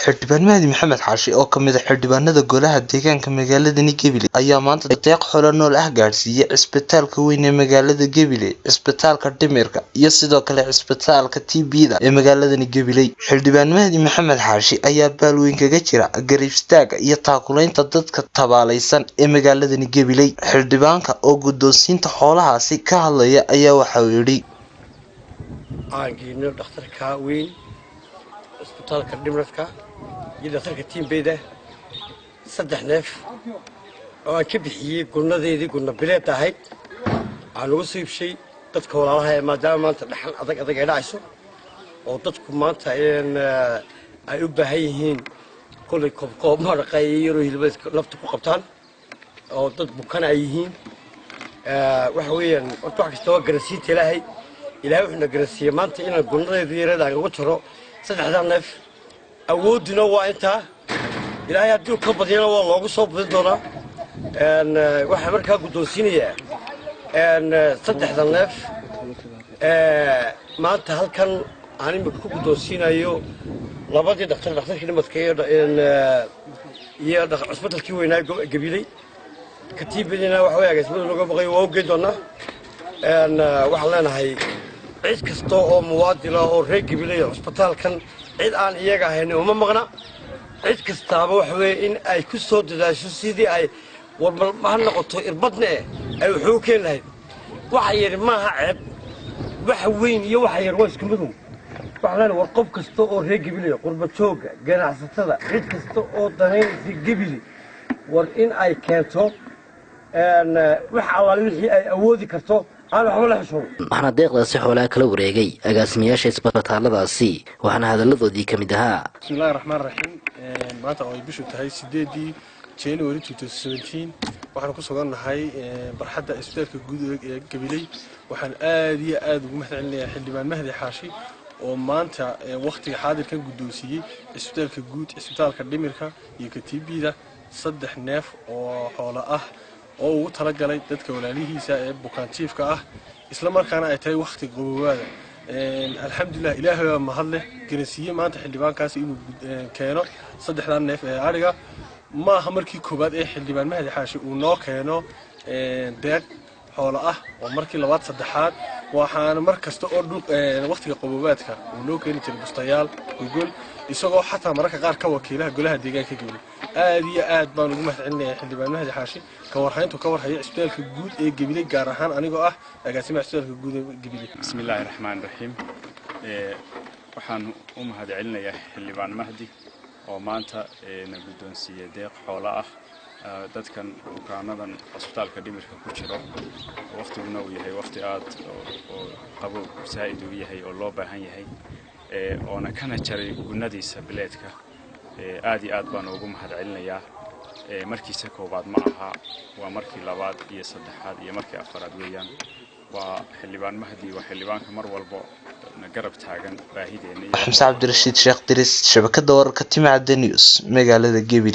xildhibaan Mahdi Maxamed Xaashi oo kamid ah xildhibaanada golaha deegaanka magaalada Gabiley ayaa maanta deeq xoolo nool ah gaarsiiyay isbitaalka weyn ee magaalada Gabiley, isbitaalka dhimirka iyo sidoo kale isbitaalka TB-da ee magaalada Gabiley. Xildhibaan Mahdi Maxamed Xaashi ayaa baalweyn kaga jira garab istaaga iyo taakuleynta dadka tabaalaysan ee magaalada Gabiley. Xildhibaanka oo guddoonsiinta xoolahaasi ka hadlaya ayaa waxa uu yiri aangiino dhakhtarka weyn isbitaalka dhimirka iyo dhakhtarka TB-da saddex neef oo aan ka bixiyay gurnadeedii gurna bileed ahayd aan ugu siibshay dadka walaalaha ee maadaama maanta dhaxal adag ay dhacayso oo dadku maanta ay u baahan yihiin kulay koob maraqay iyo hilibad lafta ku qabtaan oo dad bukan ay yihiin waxa weeyaan wax kasta oo garansiinta ilaahay wuxuu garansiiyay maanta inaan gurnadeedii yareed aan ugu tiro saddexdan neef awoodina waa intaa ilaahay haddii ka badiyana waa loogu soo badin doonaa waxaa markaa guddoonsiinayaa saddexdan neef maanta halkan aan imika ku guddoonsiinayo labadii dhakhtarkii dhimadka iyo cusbitalkii weynaa Gabiley ka TB-dina waxa weeye agaasmada looga baqayo waa u geyn doonaa waxaan leenahay cid kasta oo muwaadin ah oo reer Gabiley cusbitalkan cid aan iyaga ahayn uma maqna cid kastaaba waxa weeye in ay ku soo dadaasho sidii ay warmal ma noqoto irbadna ay wuxuu keen lahayd waxa yar maaha ceeb waxa weyn iyo waxa yar waa isku mid waxaan war qof kasta oo reer Gabiley qurba jooga ganacsatada cid kasta oo daneynaysa Gabiley war in ay keento wax alaal wixii ay awoodi karto waxaana deeqdaasi xoolaha kala wareegay agaasimayaasha isbitaaladaasi waxaana hadaladoodii ka mid ahaa bismillaahi raxmaani raxiim maanta oo ay bishu tahay 8 January 2017 waxaan ku sugannahay barxadda isbitaalka guud ee Gabiley waxaan aad iyo aad ugu mahadcelinayaa xildhibaan Mahdi Xaashi oo maanta waqtiga xaadirkan guddoonsiiyay isbitaalka guud isbitaalka dhimirka iyo ka TB-da saddex neef oo xoolo ah oo uu talagalay dadka walaalihiisa ee bukaantiifka ah isla markaana ay tahay waqti qabowada alxamdulillah ilaahay waa mahad leh garansiiyay maanta xildhibaankaas inuu keeno saddexdan neef ee ariga ma aha markii koobaad ee xildhibaan Mahdi Xaashi uu noo keeno deeq xoolo ah oo markii labaad saddexaad waxaana mar kasta oo waqtiga qabowada uu noo keeni jiray bustayaal gogol isagoo xataa mararka qaar ka wakiilaha golaha deegaanka Gabiley aad iyo aad baan ugu mahadcelinayaa xildhibaan Mahdi Xaashi ka warhaynta isbitaalka guud ee Gabiley gaar ahaan anigoo ah agaasimaha isbitaalka guud ee Gabiley bismillaahir rahmaanir rahiim waxaan u mahadcelinayaa xildhibaan Mahdi oo maanta na guddoonsiiyay deeq xoolo ah dadkan bukaanadan isbitaalka dhimirka ku jiro waqtiguna uu yahay waqti aad oo qabow saa'id uu yahay oo loo baahan yahay oona kana jaray gunadiisa bileedka aad iyo aad baan ugu mahadcelinayaa markiisa koobaad ma aha waa markii labaad iyo saddexaad iyo markii afaraad weeyaan waa xildhibaan Mahdi waa xildhibaanka mar walba garab taagan baahideena Xamse Cabdirashiid Sheekh Diris shabakada wararka Timcada News magaalada Gabiley.